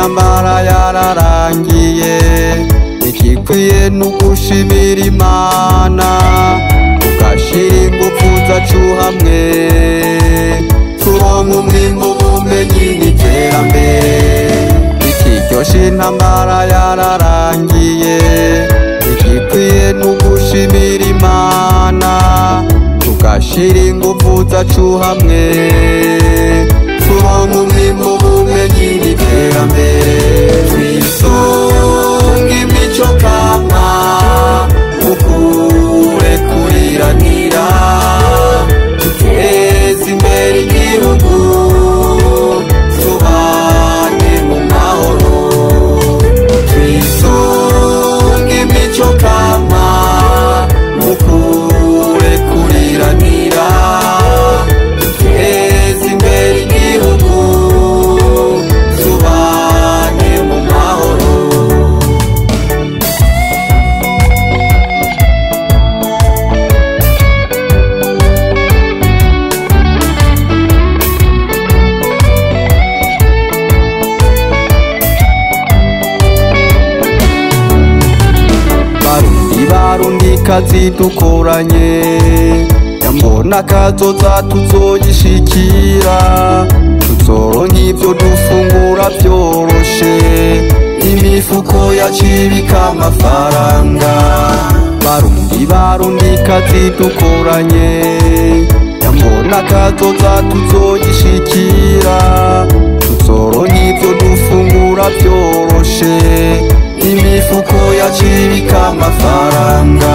intambara yararangiye, igikwiye n'ugushimira Imana, tugashira ingufu zacu hamwe, turonka umwimbu, ubumenyi n'iterambere. Ikiryoshe intambara yararangiye, igikwiye n'ugushimira Imana, tugashira ingufu zacu hamwe, turonka umwimbu, ubumenyi n'iterambere. Twisunge imico kama, ukure kuriranira, duteze imbere igihugu, tubane mu mahoro. Twisunge imico kama, ukure kuriranira, duteze imbere igihugu, tubane mu mahoro. Barundikazi dukoranye, nyambona kazoza tuzoyishikira, tuzoronka ivyo dufungura vyoroshe, imifuko yacibika amafaranga. Barundikazi dukoranye, nyambona kazoza tuzoyishikira, tuzoronka ivyo dufungura vyoroshe, imifuko yacibika amafaranga.